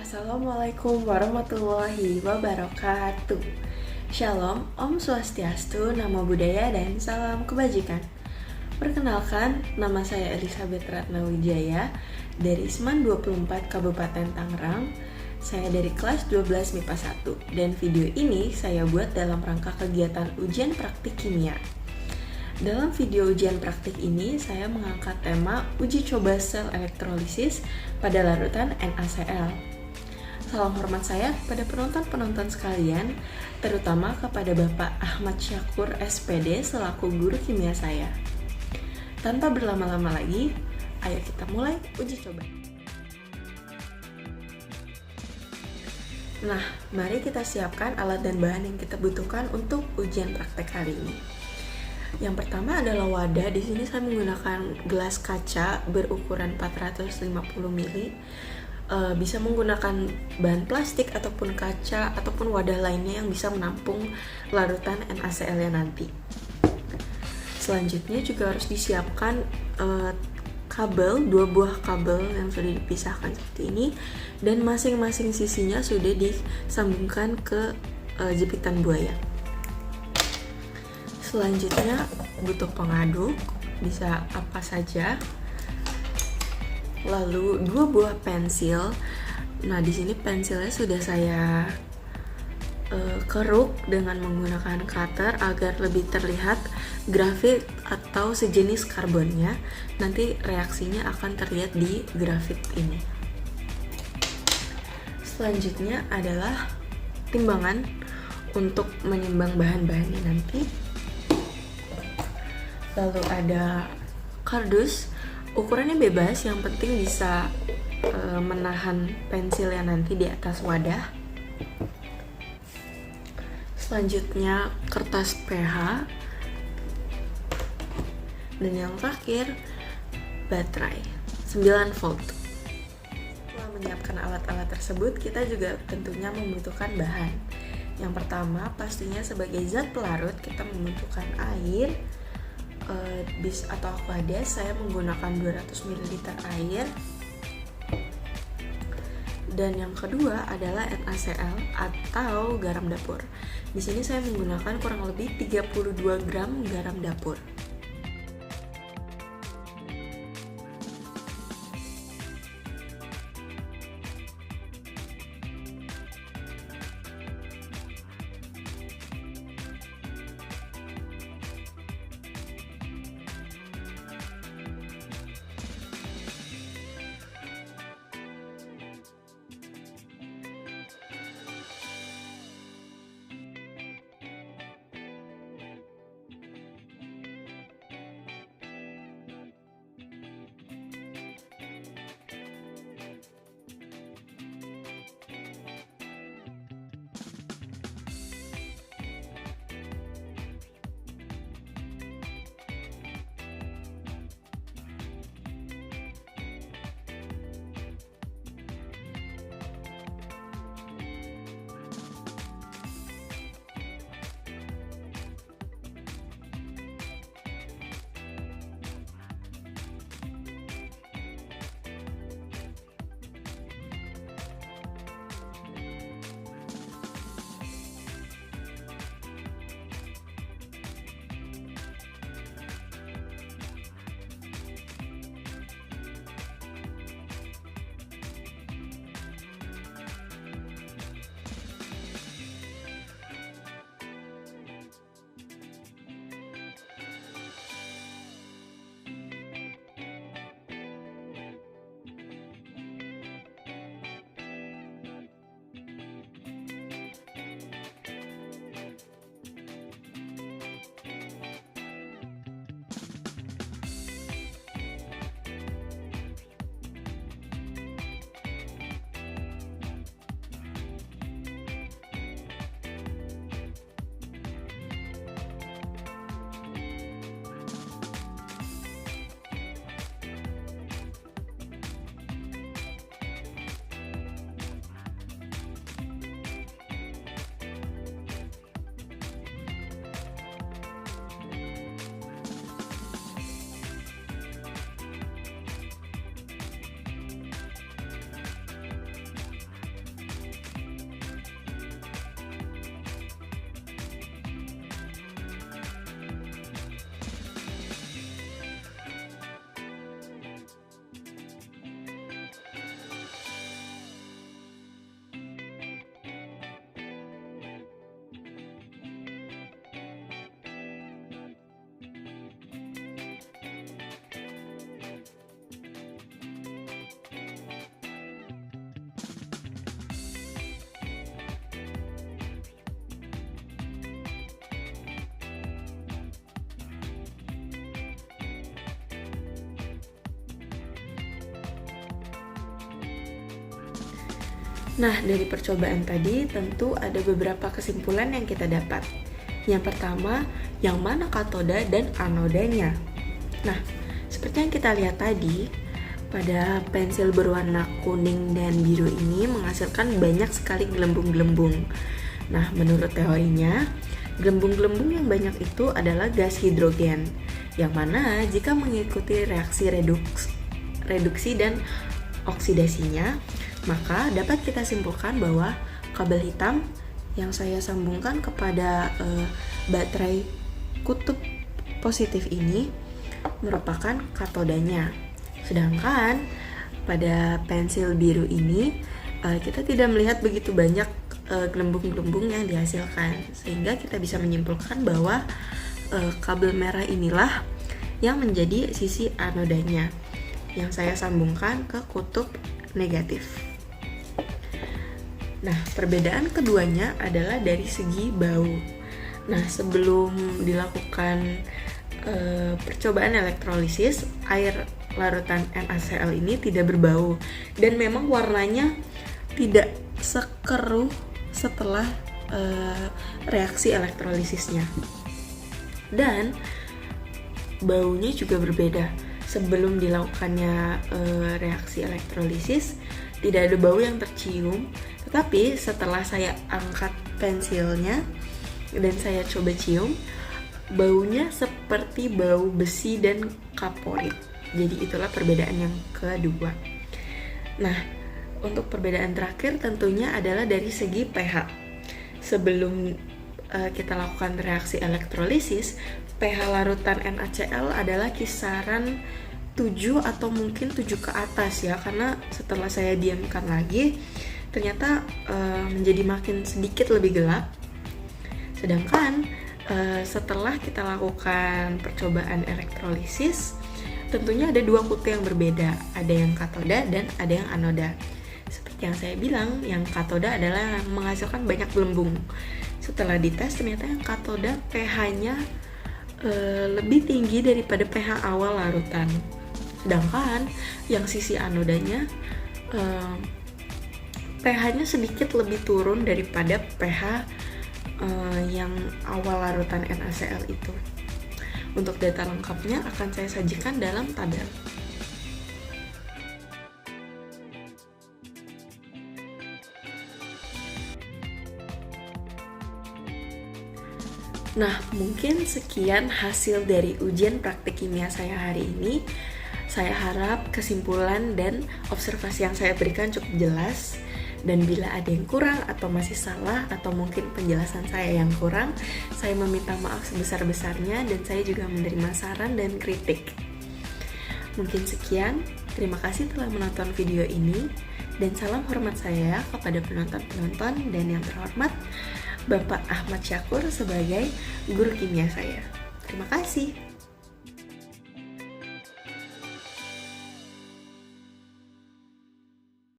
Assalamualaikum warahmatullahi wabarakatuh. Shalom, Om Swastiastu, Namo Buddhaya, dan salam kebajikan. Perkenalkan, nama saya Elizabeth Ratnawijaya dari SMAN 24 Kabupaten Tangerang. Saya dari kelas 12 MIPA 1, dan video ini saya buat dalam rangka kegiatan ujian praktik kimia. Dalam video ujian praktik ini, saya mengangkat tema uji coba sel elektrolisis pada larutan NaCl. Salam hormat saya kepada penonton-penonton sekalian, terutama kepada Bapak Ahmad Syakur SPD selaku guru kimia saya. Tanpa berlama-lama lagi, ayo kita mulai uji coba. Nah, mari kita siapkan alat dan bahan yang kita butuhkan untuk ujian praktek hari ini. Yang pertama adalah wadah. Di sini saya menggunakan gelas kaca berukuran 450 ml. Bisa menggunakan bahan plastik ataupun kaca ataupun wadah lainnya yang bisa menampung larutan NaCl nanti. Selanjutnya juga harus disiapkan kabel, 2 buah kabel yang sudah dipisahkan seperti ini, dan masing-masing sisinya sudah disambungkan ke jepitan buaya. Selanjutnya butuh pengaduk, bisa apa saja. Lalu 2 buah pensil. Nah, di sini pensilnya sudah saya keruk dengan menggunakan cutter agar lebih terlihat grafit atau sejenis karbonnya. Nanti reaksinya akan terlihat di grafit ini. Selanjutnya adalah timbangan untuk menimbang bahan-bahannya nanti. Lalu ada kardus, ukurannya bebas, yang penting bisa menahan pensilnya nanti di atas wadah. Selanjutnya kertas PH, dan yang terakhir baterai 9 volt. Setelah menyiapkan alat-alat tersebut, kita juga tentunya membutuhkan bahan. Yang pertama pastinya sebagai zat pelarut kita membutuhkan air, bis atau aquades. Saya menggunakan 200 ml air. Dan yang kedua adalah NaCl atau garam dapur. Di sini saya menggunakan kurang lebih 32 gram garam dapur. Nah, dari percobaan tadi tentu ada beberapa kesimpulan yang kita dapat. Yang pertama, yang mana katoda dan anodanya. Nah, seperti yang kita lihat tadi, pada pensil berwarna kuning dan biru ini menghasilkan banyak sekali gelembung-gelembung. Nah, menurut teorinya, gelembung-gelembung yang banyak itu adalah gas hidrogen, yang mana jika mengikuti reaksi reduksi dan oksidasinya, maka dapat kita simpulkan bahwa kabel hitam yang saya sambungkan kepada baterai kutub positif ini merupakan katodanya. Sedangkan pada pensil biru ini kita tidak melihat begitu banyak gelembung-gelembung yang dihasilkan, sehingga kita bisa menyimpulkan bahwa kabel merah inilah yang menjadi sisi anodanya yang saya sambungkan ke kutub negatif. Nah, perbedaan keduanya adalah dari segi bau. Nah, sebelum dilakukan percobaan elektrolisis, air larutan NaCl ini tidak berbau dan memang warnanya tidak sekeruh setelah reaksi elektrolisisnya. Dan baunya juga berbeda. Sebelum dilakukannya reaksi elektrolisis, tidak ada bau yang tercium. Tetapi setelah saya angkat pensilnya dan saya coba cium, baunya seperti bau besi dan kaporit. Jadi itulah perbedaan yang kedua. Nah, untuk perbedaan terakhir tentunya adalah dari segi pH. Sebelum kita lakukan reaksi elektrolisis, pH larutan NaCl adalah kisaran 7 atau mungkin 7 ke atas ya, karena setelah saya diamkan lagi ternyata menjadi makin sedikit lebih gelap. Sedangkan setelah kita lakukan percobaan elektrolisis, tentunya ada dua kutub yang berbeda, ada yang katoda dan ada yang anoda. Seperti yang saya bilang, yang katoda adalah yang menghasilkan banyak gelembung. Setelah dites ternyata yang katoda pH-nya lebih tinggi daripada pH awal larutan. Sedangkan yang sisi anodanya pH-nya sedikit lebih turun daripada pH yang awal larutan NaCl itu. Untuk data lengkapnya akan saya sajikan dalam tabel. Nah, mungkin sekian hasil dari ujian praktik kimia saya hari ini. Saya harap kesimpulan dan observasi yang saya berikan cukup jelas. Dan bila ada yang kurang atau masih salah atau mungkin penjelasan saya yang kurang, saya meminta maaf sebesar-besarnya dan saya juga menerima saran dan kritik. Mungkin sekian, terima kasih telah menonton video ini dan salam hormat saya kepada penonton-penonton dan yang terhormat Bapak Ahmad Syakur sebagai guru kimia saya. Terima kasih.